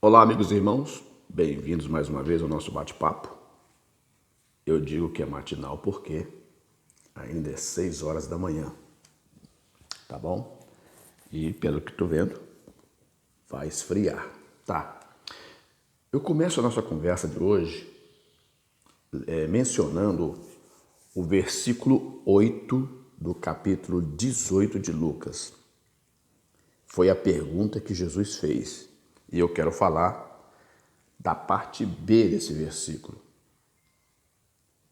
Olá, amigos e irmãos, bem-vindos mais uma vez ao nosso bate-papo. Eu digo que é matinal porque ainda é 6 horas da manhã, tá bom? E pelo que estou vendo, vai esfriar, tá? Eu começo a nossa conversa de hoje mencionando o versículo 8 do capítulo 18 de Lucas. Foi a pergunta que Jesus fez e eu quero falar da parte B desse versículo.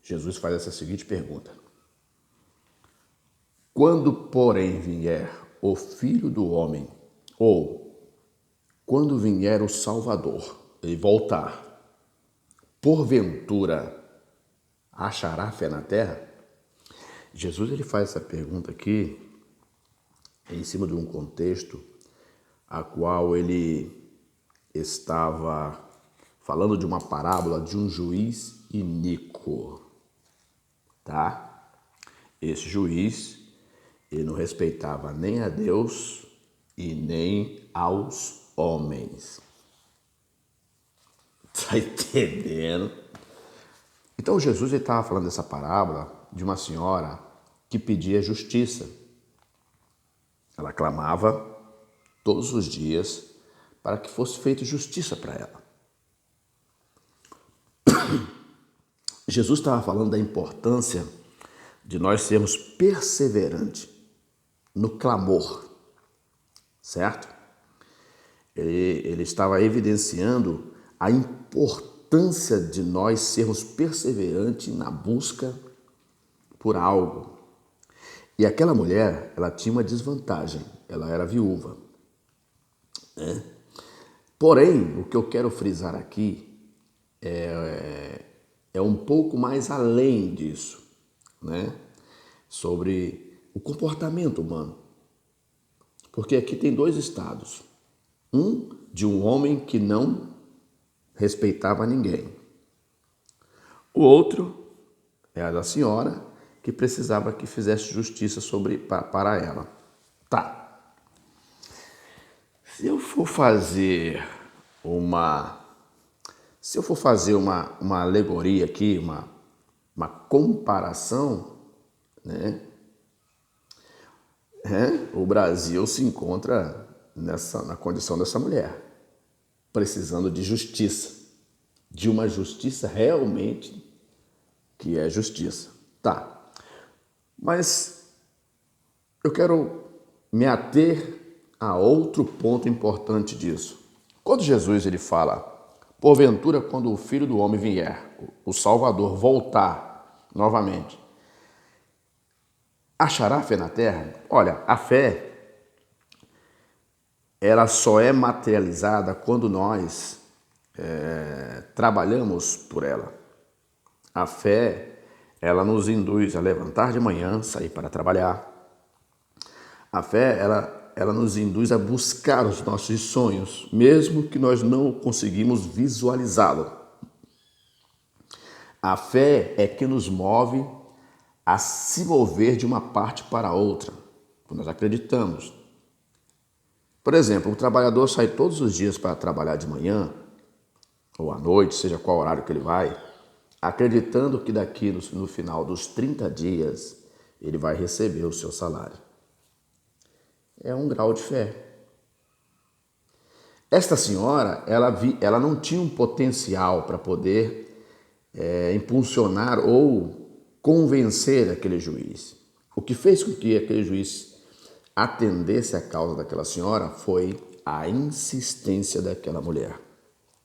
Jesus faz essa seguinte pergunta: quando, porém, vier o Filho do Homem, ou quando vier o Salvador, ele voltar, porventura achará fé na terra? Jesus ele faz essa pergunta aqui em cima de um contexto a qual ele estava falando de uma parábola de um juiz iníquo, tá? Esse juiz, ele não respeitava nem a Deus e nem aos homens. Tá entendendo? Então Jesus estava falando dessa parábola de uma senhora que pedia justiça. Ela clamava todos os dias para que fosse feita justiça para ela. Jesus estava falando da importância de nós sermos perseverantes no clamor, certo? Ele estava evidenciando a importância de nós sermos perseverantes na busca por algo. E aquela mulher, ela tinha uma desvantagem, ela era viúva, né? Porém, o que eu quero frisar aqui é um pouco mais além disso, né? Sobre o comportamento humano. Porque aqui tem dois estados. Um de um homem que não respeitava ninguém. O outro é a da senhora que precisava que fizesse justiça para ela. Tá. Se eu for fazer uma uma alegoria aqui, uma comparação, né? O Brasil se encontra na condição dessa mulher, precisando de justiça, de uma justiça realmente que é justiça. Tá, mas eu quero me ater a outro ponto importante disso. Quando Jesus ele fala, porventura quando o Filho do Homem vier, o Salvador voltar novamente, achará fé na terra? Olha, a fé ela só é materializada quando nós trabalhamos por ela. A fé, ela nos induz a levantar de manhã, sair para trabalhar. A fé, ela nos induz a buscar os nossos sonhos, mesmo que nós não conseguimos visualizá-lo. A fé é que nos move a se mover de uma parte para outra, quando nós acreditamos. Por exemplo, o trabalhador sai todos os dias para trabalhar de manhã, ou à noite, seja qual horário que ele vai, acreditando que daqui no final dos 30 dias ele vai receber o seu salário. É um grau de fé. Esta senhora, ela não tinha um potencial para poder impulsionar ou convencer aquele juiz. O que fez com que aquele juiz atendesse a causa daquela senhora foi a insistência daquela mulher.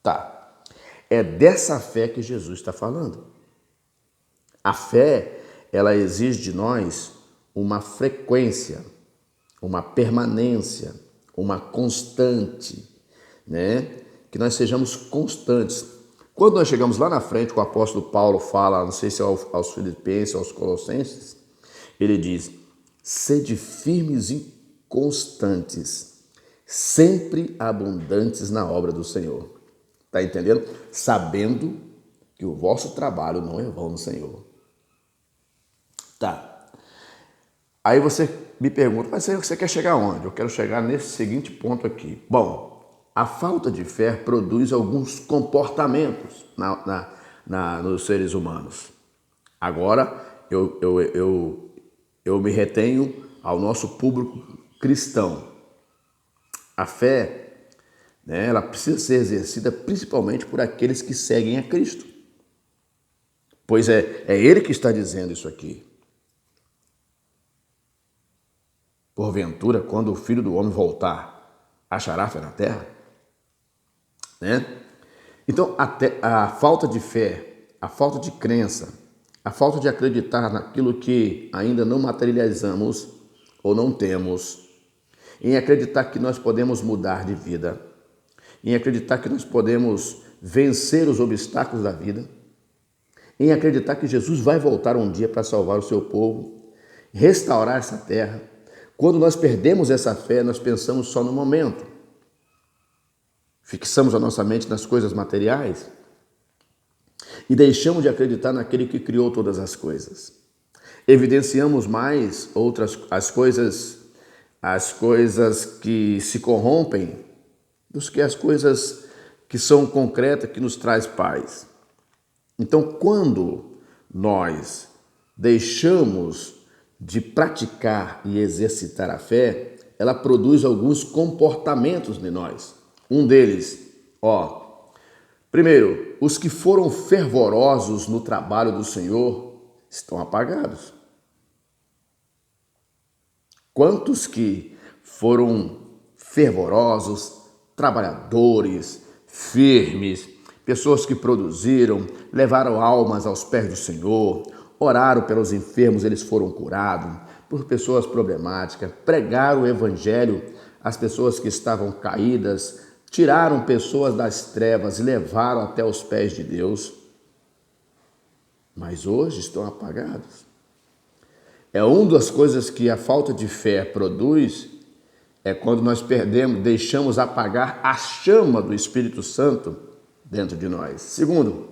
Tá. É dessa fé que Jesus está falando. A fé, ela exige de nós uma frequência, uma permanência, uma constante, né? Que nós sejamos constantes. Quando nós chegamos lá na frente, o apóstolo Paulo fala, não sei se é aos Filipenses, aos Colossenses, ele diz, sede firmes e constantes, sempre abundantes na obra do Senhor. Tá entendendo? Sabendo que o vosso trabalho não é vão no Senhor. Tá. Aí você me pergunta, mas você quer chegar onde? Eu quero chegar nesse seguinte ponto aqui. Bom, a falta de fé produz alguns comportamentos nos seres humanos. Agora, eu me retenho ao nosso público cristão. A fé, né, ela precisa ser exercida principalmente por aqueles que seguem a Cristo. Pois é Ele que está dizendo isso aqui. Porventura, quando o Filho do Homem voltar, achará fé na terra? Né? Então, até a falta de fé, a falta de crença, a falta de acreditar naquilo que ainda não materializamos ou não temos, em acreditar que nós podemos mudar de vida, em acreditar que nós podemos vencer os obstáculos da vida, em acreditar que Jesus vai voltar um dia para salvar o seu povo, restaurar essa terra. Quando nós perdemos essa fé, nós pensamos só no momento. Fixamos a nossa mente nas coisas materiais e deixamos de acreditar naquele que criou todas as coisas. Evidenciamos mais as coisas que se corrompem do que as coisas que são concretas, que nos traz paz. Então, quando nós deixamos de praticar e exercitar a fé, ela produz alguns comportamentos em nós. Um deles, primeiro, os que foram fervorosos no trabalho do Senhor estão apagados. Quantos que foram fervorosos, trabalhadores, firmes, pessoas que produziram, levaram almas aos pés do Senhor, oraram pelos enfermos, eles foram curados, por pessoas problemáticas, pregaram o evangelho às pessoas que estavam caídas, tiraram pessoas das trevas e levaram até os pés de Deus, mas hoje estão apagados. É uma das coisas que a falta de fé produz, é quando nós deixamos apagar a chama do Espírito Santo dentro de nós. Segundo,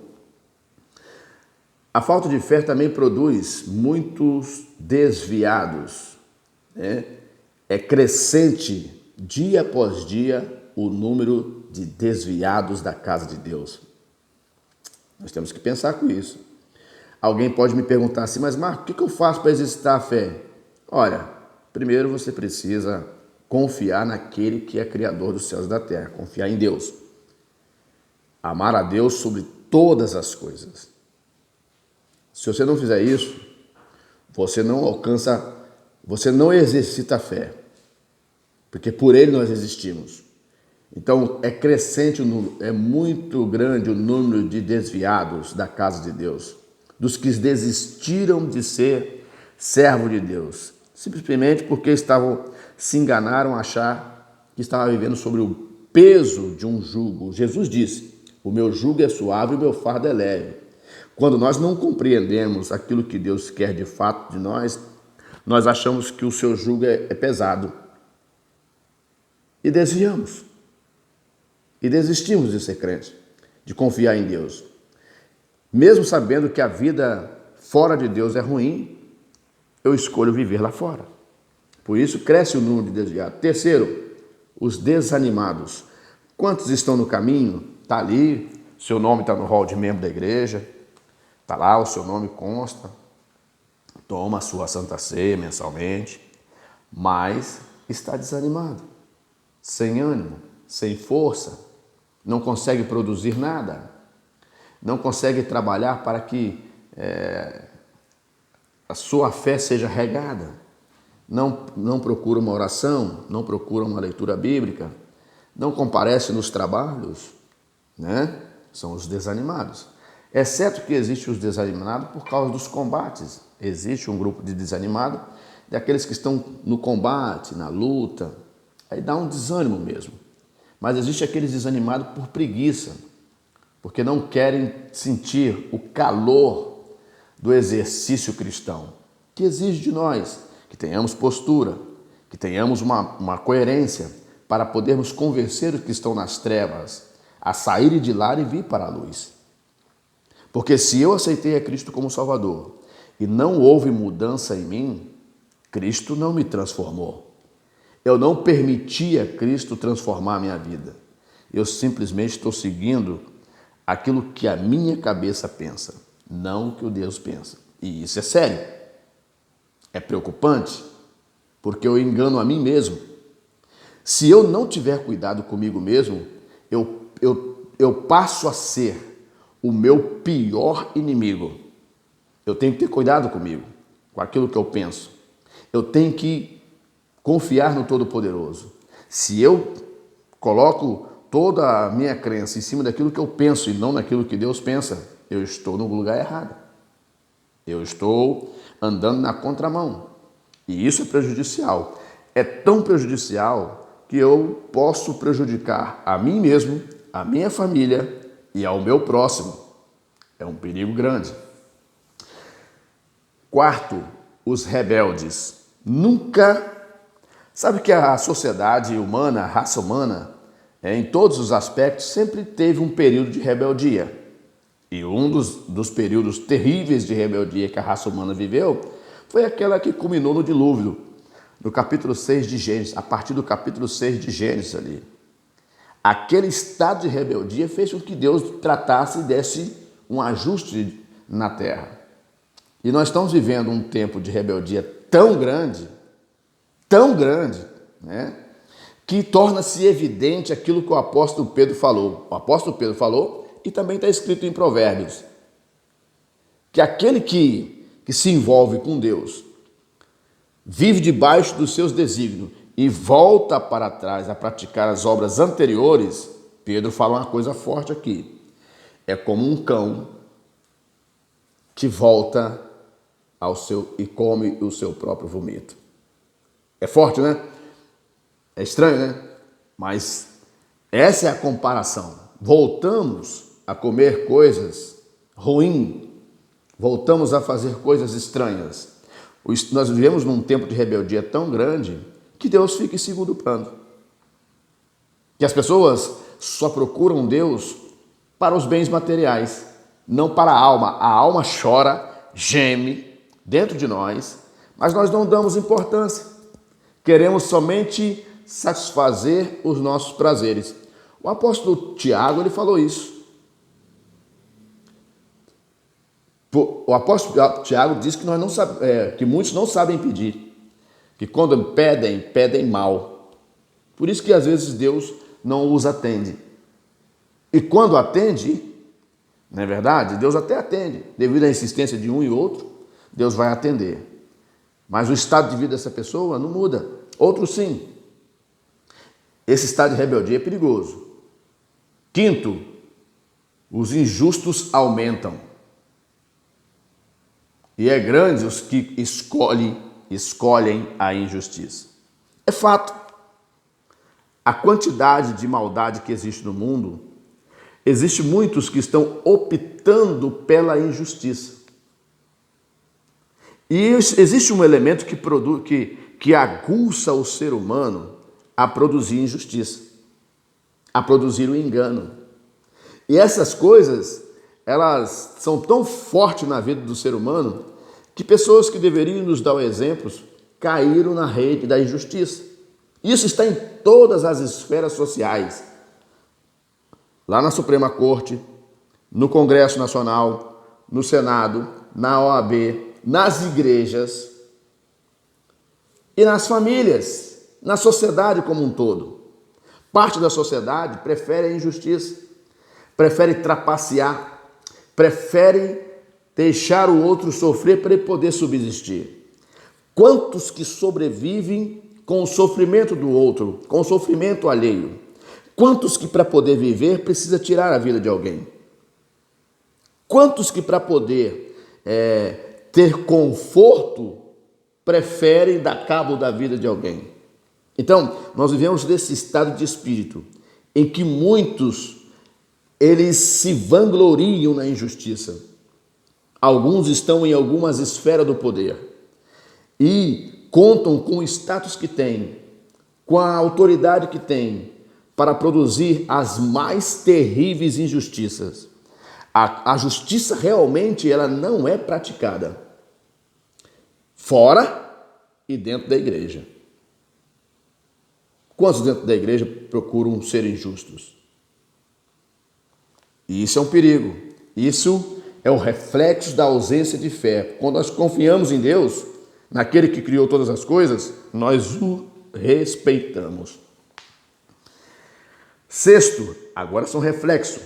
a falta de fé também produz muitos desviados, né? É crescente, dia após dia, o número de desviados da casa de Deus. Nós temos que pensar com isso. Alguém pode me perguntar assim, mas Marco, o que eu faço para exercitar a fé? Olha, primeiro você precisa confiar naquele que é criador dos céus e da terra, confiar em Deus. Amar a Deus sobre todas as coisas. Se você não fizer isso, você não exercita a fé, porque por ele nós existimos. Então é crescente o número, é muito grande o número de desviados da casa de Deus, dos que desistiram de ser servo de Deus, simplesmente porque se enganaram a achar que estavam vivendo sobre o peso de um jugo. Jesus disse, o meu jugo é suave e o meu fardo é leve. Quando nós não compreendemos aquilo que Deus quer de fato de nós, nós achamos que o seu jugo é pesado. E desviamos. E desistimos de ser crente, de confiar em Deus. Mesmo sabendo que a vida fora de Deus é ruim, eu escolho viver lá fora. Por isso cresce o número de desviados. Terceiro, os desanimados. Quantos estão no caminho? Está ali, seu nome está no rol de membro da igreja, está lá, o seu nome consta, toma a sua Santa Ceia mensalmente, mas está desanimado, sem ânimo, sem força, não consegue produzir nada, não consegue trabalhar para que a sua fé seja regada, não procura uma oração, não procura uma leitura bíblica, não comparece nos trabalhos, né? São os desanimados. Exceto que existe os desanimados por causa dos combates. Existe um grupo de desanimados, daqueles que estão no combate, na luta, aí dá um desânimo mesmo. Mas existe aqueles desanimados por preguiça, porque não querem sentir o calor do exercício cristão, que exige de nós que tenhamos postura, que tenhamos uma coerência para podermos convencer os que estão nas trevas a saírem de lá e vir para a luz. Porque se eu aceitei a Cristo como Salvador e não houve mudança em mim, Cristo não me transformou. Eu não permiti a Cristo transformar a minha vida. Eu simplesmente estou seguindo aquilo que a minha cabeça pensa, não o que o Deus pensa. E isso é sério. É preocupante, porque eu engano a mim mesmo. Se eu não tiver cuidado comigo mesmo, eu passo a ser o meu pior inimigo. Eu tenho que ter cuidado comigo, com aquilo que eu penso. Eu tenho que confiar no Todo-Poderoso. Se eu coloco toda a minha crença em cima daquilo que eu penso e não naquilo que Deus pensa, eu estou no lugar errado. Eu estou andando na contramão. E isso é prejudicial. É tão prejudicial que eu posso prejudicar a mim mesmo, a minha família e ao meu próximo. É um perigo grande. Quarto, os rebeldes. Nunca... Sabe que a sociedade humana, a raça humana, em todos os aspectos, sempre teve um período de rebeldia. E um dos períodos terríveis de rebeldia que a raça humana viveu foi aquela que culminou no dilúvio, no capítulo 6 de Gênesis, a partir do capítulo 6 de Gênesis ali. Aquele estado de rebeldia fez com que Deus tratasse e desse um ajuste na terra. E nós estamos vivendo um tempo de rebeldia tão grande, né, que torna-se evidente aquilo que o apóstolo Pedro falou. O apóstolo Pedro falou e também está escrito em Provérbios, que aquele que se envolve com Deus, vive debaixo dos seus desígnios e volta para trás a praticar as obras anteriores, Pedro fala uma coisa forte aqui, é como um cão que volta ao seu e come o seu próprio vomito. É forte, né? É estranho, né? Mas essa é a comparação. Voltamos a comer coisas ruins, voltamos a fazer coisas estranhas. Nós vivemos num tempo de rebeldia tão grande que Deus fica em segundo plano. Que as pessoas só procuram Deus para os bens materiais, não para a alma. A alma chora, geme dentro de nós, mas nós não damos importância. Queremos somente satisfazer os nossos prazeres. O apóstolo Tiago, ele falou isso. O apóstolo Tiago diz que, que muitos não sabem pedir, que quando pedem, pedem mal. Por isso que às vezes Deus não os atende. E quando atende, não é verdade? Deus até atende. Devido à insistência de um e outro, Deus vai atender. Mas o estado de vida dessa pessoa não muda. Outro sim. Esse estado de rebeldia é perigoso. Quinto, os injustos aumentam. E é grande os que escolhem a injustiça. É fato. A quantidade de maldade que existe no mundo, existe muitos que estão optando pela injustiça. E existe um elemento que aguça o ser humano a produzir injustiça, a produzir o engano. E essas coisas, elas são tão fortes na vida do ser humano que pessoas que deveriam nos dar exemplos caíram na rede da injustiça. Isso está em todas as esferas sociais. Lá na Suprema Corte, no Congresso Nacional, no Senado, na OAB, nas igrejas e nas famílias, na sociedade como um todo. Parte da sociedade prefere a injustiça, prefere trapacear, prefere deixar o outro sofrer para ele poder subsistir. Quantos que sobrevivem com o sofrimento do outro, com o sofrimento alheio? Quantos que para poder viver precisa tirar a vida de alguém? Quantos que para poder ter conforto preferem dar cabo da vida de alguém? Então, nós vivemos desse estado de espírito em que muitos, eles se vangloriam na injustiça. Alguns estão em algumas esferas do poder e contam com o status que têm, com a autoridade que têm, para produzir as mais terríveis injustiças. A justiça realmente ela não é praticada fora e dentro da igreja. Quantos dentro da igreja procuram ser injustos? E isso é um perigo. Isso é o reflexo da ausência de fé. Quando nós confiamos em Deus, naquele que criou todas as coisas, nós o respeitamos. Sexto, agora são reflexo,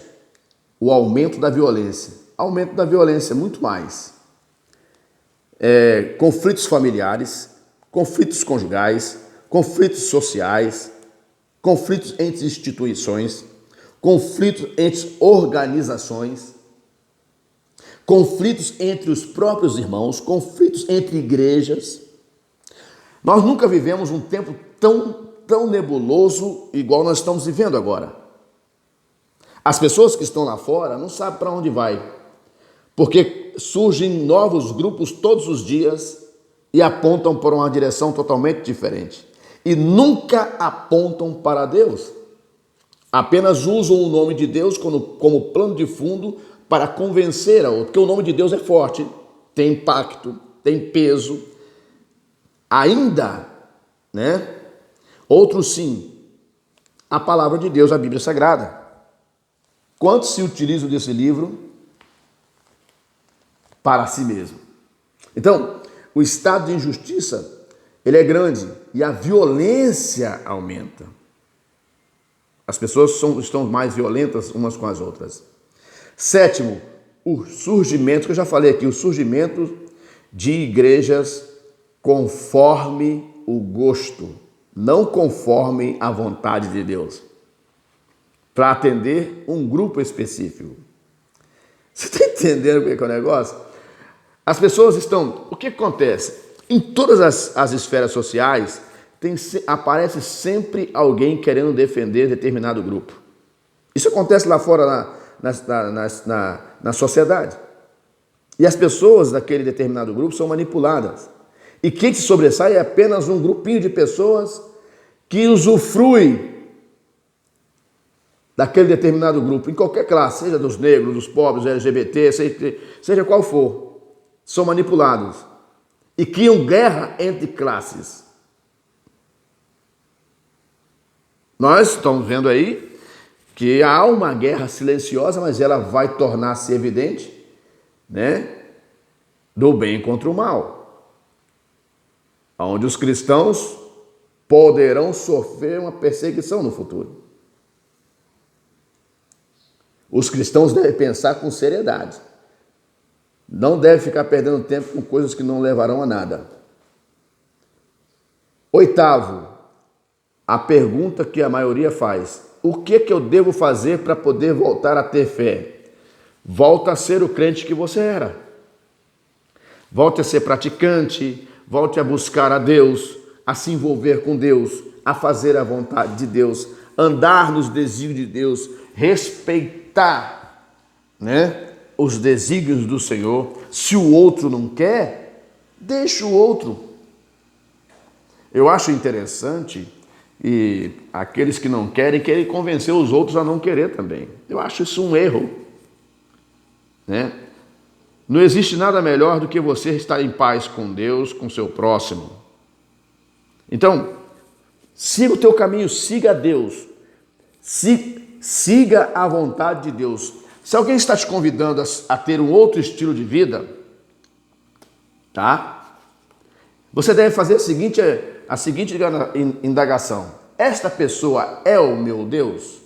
o aumento da violência. Aumento da violência, muito mais. Conflitos familiares, conflitos conjugais, conflitos sociais, conflitos entre instituições, conflitos entre organizações, conflitos entre os próprios irmãos, conflitos entre igrejas. Nós nunca vivemos um tempo tão nebuloso igual nós estamos vivendo agora. As pessoas que estão lá fora não sabem para onde vai, porque surgem novos grupos todos os dias e apontam para uma direção totalmente diferente. E nunca apontam para Deus. Apenas usam o nome de Deus como plano de fundo para convencer a outro, porque o nome de Deus é forte, tem impacto, tem peso. Ainda, né? Outros sim, a palavra de Deus, a Bíblia Sagrada. Quantos se utilizam desse livro para si mesmo? Então, o estado de injustiça, ele é grande e a violência aumenta. As pessoas estão mais violentas umas com as outras. Sétimo, o surgimento, que eu já falei aqui, o surgimento de igrejas conforme o gosto, não conforme a vontade de Deus, para atender um grupo específico. Você está entendendo o que é o negócio? As pessoas estão... O que acontece? Em todas as esferas sociais, aparece sempre alguém querendo defender determinado grupo. Isso acontece lá fora na sociedade. E as pessoas daquele determinado grupo são manipuladas. E quem se sobressai é apenas um grupinho de pessoas que usufrui daquele determinado grupo, em qualquer classe, seja dos negros, dos pobres, LGBT, seja qual for, são manipulados e criam guerra entre classes. Nós estamos vendo aí que há uma guerra silenciosa, mas ela vai tornar-se evidente, né, do bem contra o mal, onde os cristãos poderão sofrer uma perseguição no futuro. Os cristãos devem pensar com seriedade. Não devem ficar perdendo tempo com coisas que não levarão a nada. Oitavo, a pergunta que a maioria faz: o que eu devo fazer para poder voltar a ter fé? Volta a ser o crente que você era. Volte a ser praticante, volte a buscar a Deus, a se envolver com Deus, a fazer a vontade de Deus, andar nos desígnios de Deus, respeitar, né, os desígnios do Senhor. Se o outro não quer, deixa o outro. Eu acho interessante e aqueles que não querem convencer os outros a não querer também. Eu acho isso um erro, né? Não existe nada melhor do que você estar em paz com Deus, com seu próximo. Então, siga o teu caminho, siga a Deus, siga a vontade de Deus. Se alguém está te convidando a ter um outro estilo de vida, tá? Você deve fazer a seguinte indagação: esta pessoa é o meu Deus?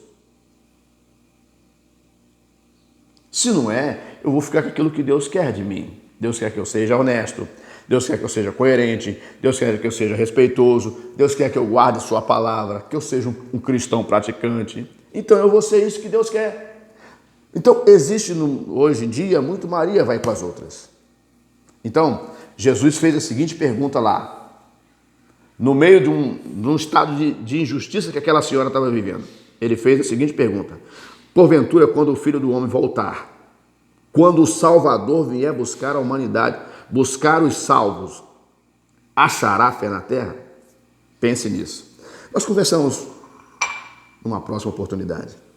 Se não é, eu vou ficar com aquilo que Deus quer de mim. Deus quer que eu seja honesto, Deus quer que eu seja coerente, Deus quer que eu seja respeitoso, Deus quer que eu guarde sua palavra, que eu seja um cristão praticante. Então eu vou ser isso que Deus quer. Então existe hoje em dia muito Maria vai com as outras. Então Jesus fez a seguinte pergunta lá, no meio de um estado de injustiça que aquela senhora estava vivendo. Ele fez a seguinte pergunta: porventura, quando o Filho do Homem voltar, quando o Salvador vier buscar a humanidade, buscar os salvos, achará fé na terra? Pense nisso. Nós conversamos numa próxima oportunidade.